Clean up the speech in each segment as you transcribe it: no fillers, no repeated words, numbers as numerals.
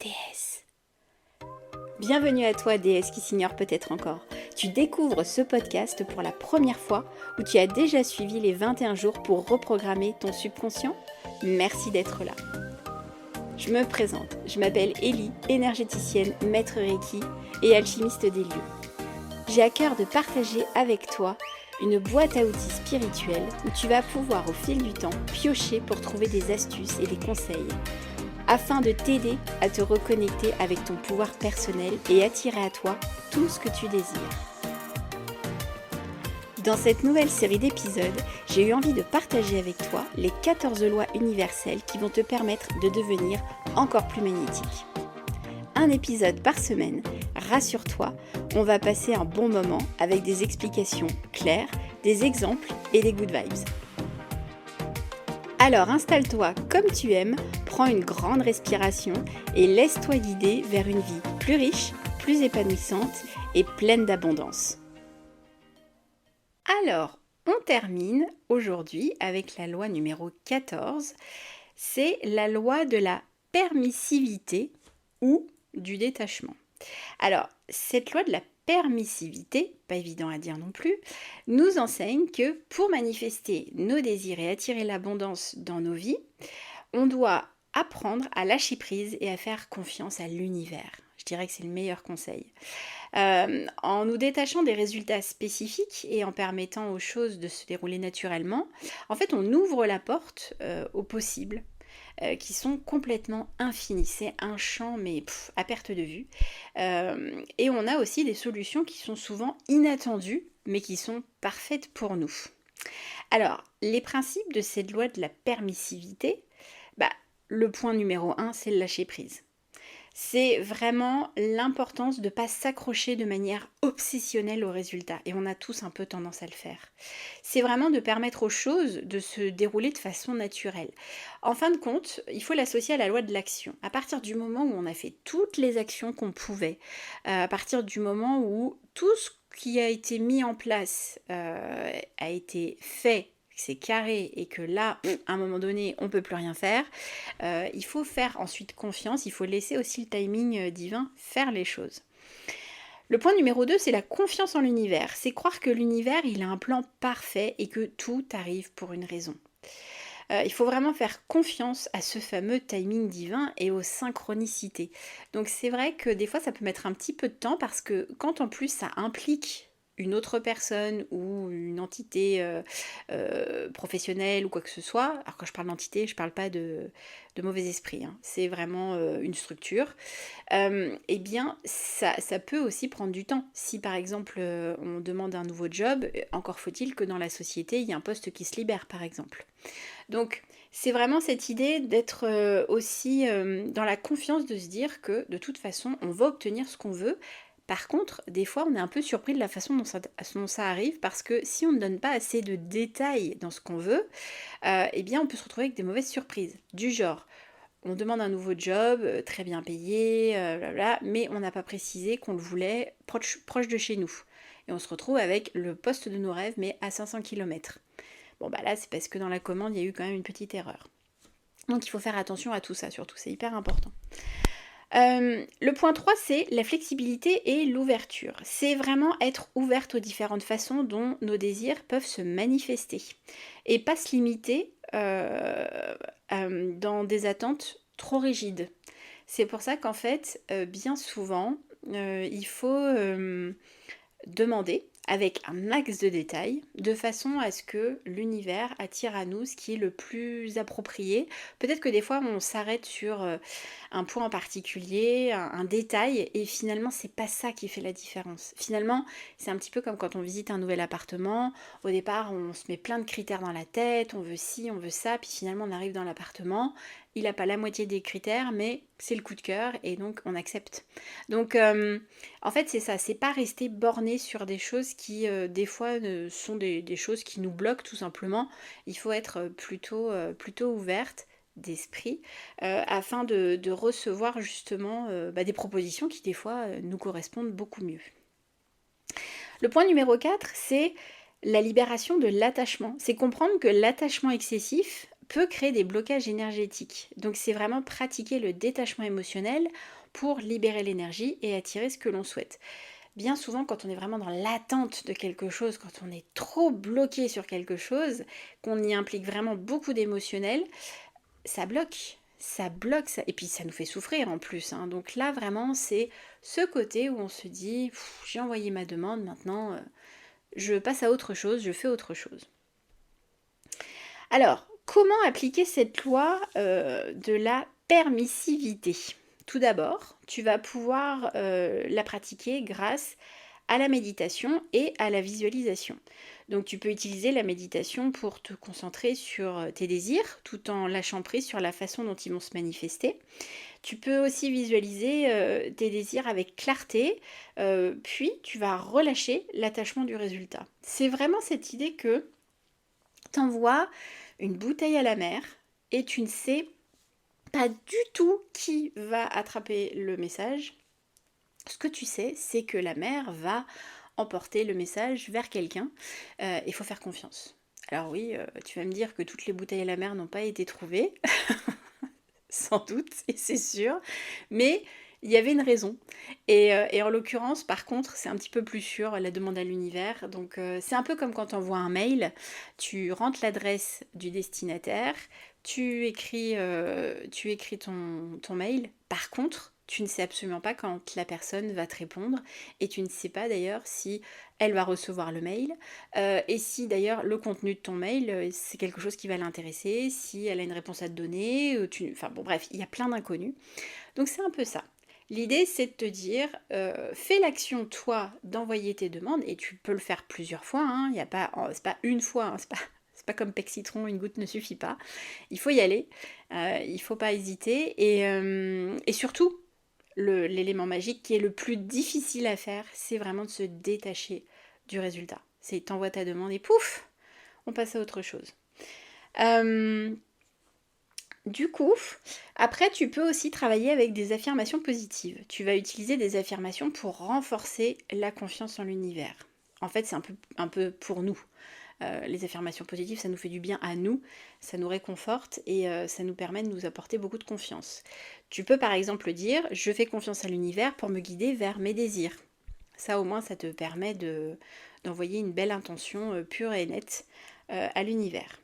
déesse. Bienvenue à toi, déesse qui s'ignore peut-être encore. Tu découvres ce podcast pour la première fois ou tu as déjà suivi les 21 jours pour reprogrammer ton subconscient? Merci d'être là. Je me présente, je m'appelle Ellie, énergéticienne, maître Reiki et alchimiste des lieux. J'ai à cœur de partager avec toi une boîte à outils spirituelle où tu vas pouvoir au fil du temps piocher pour trouver des astuces et des conseils afin de t'aider à te reconnecter avec ton pouvoir personnel et attirer à toi tout ce que tu désires. Dans cette nouvelle série d'épisodes, j'ai eu envie de partager avec toi les 14 lois universelles qui vont te permettre de devenir encore plus magnétique. Un épisode par semaine, rassure-toi, on va passer un bon moment avec des explications claires, des exemples et des good vibes. Alors installe-toi comme tu aimes, prends une grande respiration et laisse-toi guider vers une vie plus riche, plus épanouissante et pleine d'abondance. Alors, on termine aujourd'hui avec la loi numéro 14, c'est la loi de la permissivité ou du détachement. Alors, cette loi de la permissivité, pas évident à dire non plus, nous enseigne que pour manifester nos désirs et attirer l'abondance dans nos vies, on doit apprendre à lâcher prise et à faire confiance à l'univers. Je dirais que c'est le meilleur conseil. En nous détachant des résultats spécifiques et en permettant aux choses de se dérouler naturellement, en fait, on ouvre la porte aux possibles qui sont complètement infinis. C'est un champ, mais à perte de vue. Et on a aussi des solutions qui sont souvent inattendues, mais qui sont parfaites pour nous. Alors, les principes de cette loi de la permissivité, le point numéro 1, c'est le lâcher prise. C'est vraiment l'importance de ne pas s'accrocher de manière obsessionnelle aux résultats. Et on a tous un peu tendance à le faire. C'est vraiment de permettre aux choses de se dérouler de façon naturelle. En fin de compte, il faut l'associer à la loi de l'action. À partir du moment où on a fait toutes les actions qu'on pouvait, à partir du moment où tout ce qui a été mis en place a été fait, c'est carré et que là, à un moment donné, on ne peut plus rien faire, il faut faire ensuite confiance, il faut laisser aussi le timing divin faire les choses. Le point numéro 2, c'est la confiance en l'univers. C'est croire que l'univers, il a un plan parfait et que tout arrive pour une raison. Il faut vraiment faire confiance à ce fameux timing divin et aux synchronicités. Donc c'est vrai que des fois, ça peut mettre un petit peu de temps parce que quand en plus ça implique une autre personne ou une entité professionnelle ou quoi que ce soit, alors quand je parle d'entité, je ne parle pas de mauvais esprit, hein. C'est vraiment une structure, eh bien ça peut aussi prendre du temps. Si par exemple on demande un nouveau job, encore faut-il que dans la société il y ait un poste qui se libère par exemple. Donc c'est vraiment cette idée d'être aussi dans la confiance de se dire que de toute façon on va obtenir ce qu'on veut. Par contre, des fois, on est un peu surpris de la façon dont ça arrive parce que si on ne donne pas assez de détails dans ce qu'on veut, eh bien, on peut se retrouver avec des mauvaises surprises. Du genre, on demande un nouveau job, très bien payé, mais on n'a pas précisé qu'on le voulait proche de chez nous. Et on se retrouve avec le poste de nos rêves, mais à 500 km. Bon, là, c'est parce que dans la commande, il y a eu quand même une petite erreur. Donc, il faut faire attention à tout ça, surtout, c'est hyper important. Le point 3, c'est la flexibilité et l'ouverture. C'est vraiment être ouverte aux différentes façons dont nos désirs peuvent se manifester. Et pas se limiter dans des attentes trop rigides. C'est pour ça qu'en fait, bien souvent, il faut demander avec un max de détails, de façon à ce que l'univers attire à nous ce qui est le plus approprié. Peut-être que des fois on s'arrête sur un point en particulier, un détail, et finalement c'est pas ça qui fait la différence. Finalement, c'est un petit peu comme quand on visite un nouvel appartement. Au départ, on se met plein de critères dans la tête, on veut ci, on veut ça, puis finalement on arrive dans l'appartement, il n'a pas la moitié des critères, mais c'est le coup de cœur, et donc on accepte. Donc en fait c'est ça, c'est pas rester borné sur des choses qui des fois sont des choses qui nous bloquent tout simplement. Il faut être plutôt ouverte d'esprit afin de recevoir justement des propositions qui des fois nous correspondent beaucoup mieux. Le point numéro 4, c'est la libération de l'attachement. C'est comprendre que l'attachement excessif peut créer des blocages énergétiques. Donc c'est vraiment pratiquer le détachement émotionnel pour libérer l'énergie et attirer ce que l'on souhaite. Bien souvent, quand on est vraiment dans l'attente de quelque chose, quand on est trop bloqué sur quelque chose, qu'on y implique vraiment beaucoup d'émotionnel, ça bloque. Ça bloque, et puis ça nous fait souffrir en plus. Hein. Donc là, vraiment, c'est ce côté où on se dit, j'ai envoyé ma demande, maintenant, je passe à autre chose, je fais autre chose. Alors, comment appliquer cette loi de la permissivité? Tout d'abord, tu vas pouvoir la pratiquer grâce à la méditation et à la visualisation. Donc tu peux utiliser la méditation pour te concentrer sur tes désirs tout en lâchant prise sur la façon dont ils vont se manifester. Tu peux aussi visualiser tes désirs avec clarté, puis tu vas relâcher l'attachement du résultat. C'est vraiment cette idée que t'envoies une bouteille à la mer et tu ne sais pas du tout qui va attraper le message. Ce que tu sais, c'est que la mer va emporter le message vers quelqu'un. Il faut faire confiance. Alors oui, tu vas me dire que toutes les bouteilles à la mer n'ont pas été trouvées, sans doute, et c'est sûr, mais il y avait une raison. Et en l'occurrence, par contre, c'est un petit peu plus sûr, la demande à l'univers. Donc c'est un peu comme quand tu envoies un mail, tu rentres l'adresse du destinataire, tu écris ton mail. Par contre, tu ne sais absolument pas quand la personne va te répondre et tu ne sais pas d'ailleurs si elle va recevoir le mail et si d'ailleurs le contenu de ton mail, c'est quelque chose qui va l'intéresser, si elle a une réponse à te donner, enfin bon bref, il y a plein d'inconnus. Donc c'est un peu ça. L'idée, c'est de te dire, fais l'action, toi, d'envoyer tes demandes, et tu peux le faire plusieurs fois, hein, c'est pas une fois, hein, c'est pas comme Pec Citron, une goutte ne suffit pas. Il faut y aller, il faut pas hésiter, et surtout, l'élément magique qui est le plus difficile à faire, c'est vraiment de se détacher du résultat. C'est t'envoies ta demande et pouf, on passe à autre chose. Du coup, après, tu peux aussi travailler avec des affirmations positives. Tu vas utiliser des affirmations pour renforcer la confiance en l'univers. En fait, c'est un peu pour nous. Les affirmations positives, ça nous fait du bien à nous, ça nous réconforte et ça nous permet de nous apporter beaucoup de confiance. Tu peux par exemple dire « Je fais confiance à l'univers pour me guider vers mes désirs ». Ça au moins, ça te permet d'envoyer une belle intention pure et nette à l'univers.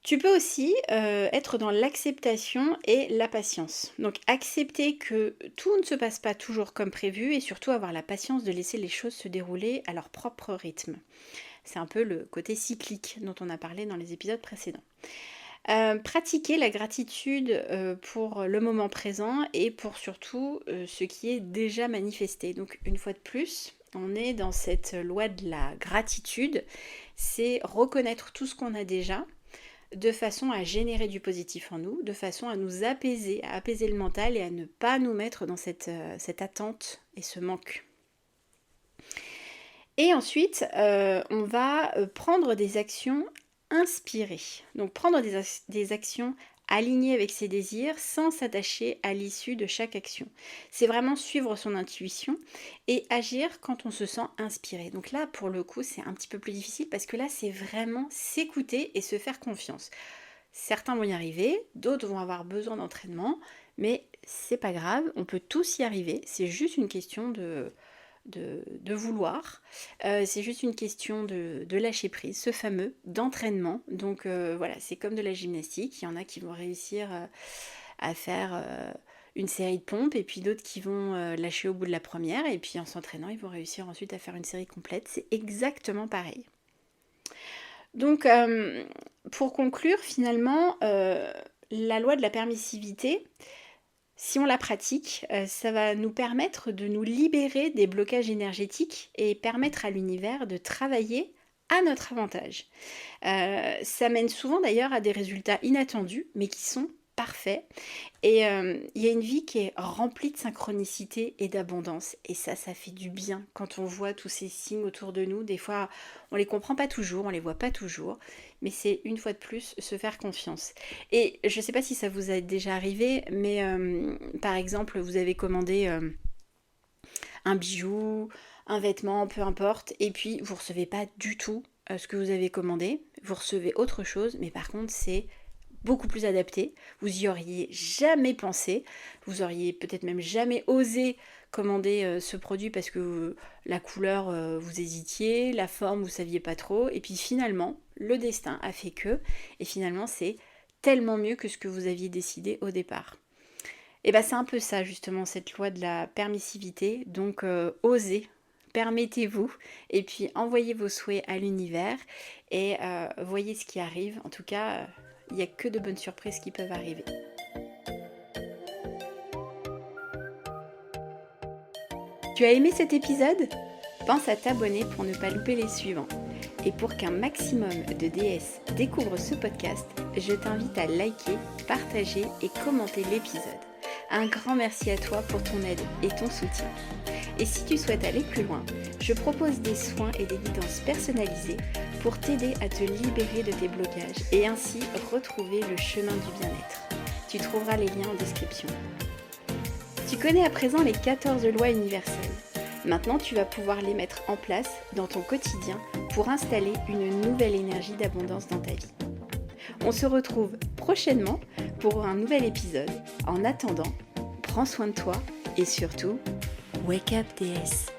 Tu peux aussi être dans l'acceptation et la patience. Donc accepter que tout ne se passe pas toujours comme prévu et surtout avoir la patience de laisser les choses se dérouler à leur propre rythme. C'est un peu le côté cyclique dont on a parlé dans les épisodes précédents. Pratiquer la gratitude pour le moment présent et pour surtout ce qui est déjà manifesté. Donc une fois de plus, on est dans cette loi de la gratitude, c'est reconnaître tout ce qu'on a déjà, de façon à générer du positif en nous, de façon à nous apaiser, à apaiser le mental et à ne pas nous mettre dans cette attente et ce manque. Et ensuite, on va prendre des actions inspirées. Donc prendre des actions alignées avec ses désirs sans s'attacher à l'issue de chaque action. C'est vraiment suivre son intuition et agir quand on se sent inspiré. Donc là, pour le coup, c'est un petit peu plus difficile parce que là, c'est vraiment s'écouter et se faire confiance. Certains vont y arriver, d'autres vont avoir besoin d'entraînement, mais c'est pas grave, on peut tous y arriver. C'est juste une question de vouloir. C'est juste une question de lâcher prise, ce fameux d'entraînement. Donc voilà, c'est comme de la gymnastique. Il y en a qui vont réussir à faire une série de pompes et puis d'autres qui vont lâcher au bout de la première et puis en s'entraînant, ils vont réussir ensuite à faire une série complète. C'est exactement pareil. Donc pour conclure, finalement, la loi de la permissivité, si on la pratique, ça va nous permettre de nous libérer des blocages énergétiques et permettre à l'univers de travailler à notre avantage. Ça mène souvent d'ailleurs à des résultats inattendus, mais qui sont parfaits. Et il y a une vie qui est remplie de synchronicité et d'abondance. Et ça fait du bien quand on voit tous ces signes autour de nous. Des fois, on les comprend pas toujours, on les voit pas toujours. Mais c'est une fois de plus se faire confiance. Et je sais pas si ça vous a déjà arrivé, mais par exemple, vous avez commandé un bijou, un vêtement, peu importe, et puis vous recevez pas du tout ce que vous avez commandé. Vous recevez autre chose, mais par contre, c'est beaucoup plus adapté. Vous y auriez jamais pensé. Vous auriez peut-être même jamais osé commander ce produit parce que la couleur, vous hésitiez, la forme, vous saviez pas trop. Et puis finalement, le destin a fait que, et finalement, c'est tellement mieux que ce que vous aviez décidé au départ. Et bien c'est un peu ça justement, cette loi de la permissivité. Donc osez, permettez-vous, et puis envoyez vos souhaits à l'univers et voyez ce qui arrive. En tout cas, il n'y a que de bonnes surprises qui peuvent arriver. Tu as aimé cet épisode ? Pense à t'abonner pour ne pas louper les suivants. Et pour qu'un maximum de déesses découvrent ce podcast, je t'invite à liker, partager et commenter l'épisode. Un grand merci à toi pour ton aide et ton soutien. Et si tu souhaites aller plus loin, je propose des soins et des guidances personnalisées pour t'aider à te libérer de tes blocages et ainsi retrouver le chemin du bien-être. Tu trouveras les liens en description. Tu connais à présent les 14 lois universelles. Maintenant, tu vas pouvoir les mettre en place dans ton quotidien pour installer une nouvelle énergie d'abondance dans ta vie. On se retrouve prochainement pour un nouvel épisode. En attendant, prends soin de toi et surtout, wake up déesse.